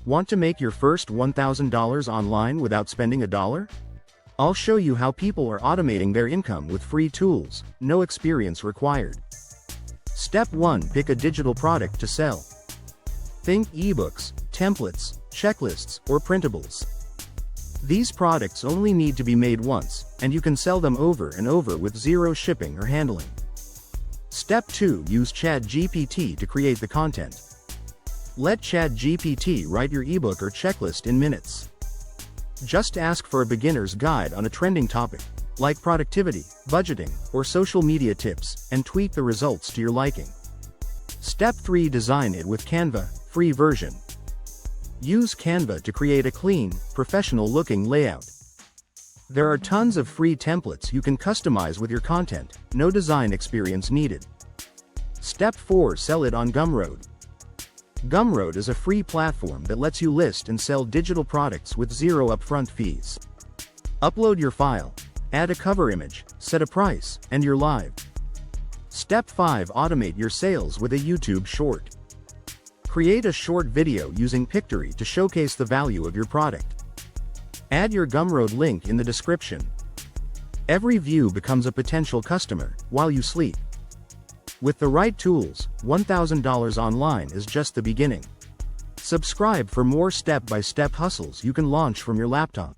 Want to make your first $1,000 online without spending a dollar? I'll show you how people are automating their income with free tools, no experience required. Step 1. Pick a digital product to sell. Think ebooks, templates, checklists, or printables. These products only need to be made once, and you can sell them over and over with zero shipping or handling. Step 2. Use ChatGPT to create the content. Let ChatGPT write your ebook or checklist in minutes. Just ask for a beginner's guide on a trending topic, like productivity, budgeting, or social media tips, and tweak the results to your liking. Step 3. Design it with Canva, free version. Use Canva to create a clean, professional-looking layout. There are tons of free templates you can customize with your content, no design experience needed. Step 4. Sell it on Gumroad. Gumroad is a free platform that lets you list and sell digital products with zero upfront fees. Upload your file, add a cover image, set a price, and you're live. Step 5. Automate your sales with a YouTube short. Create a short video using Pictory to showcase the value of your product. Add your Gumroad link in the description. Every view becomes a potential customer while you sleep. With the right tools, $1,000 online is just the beginning. Subscribe for more step-by-step hustles you can launch from your laptop.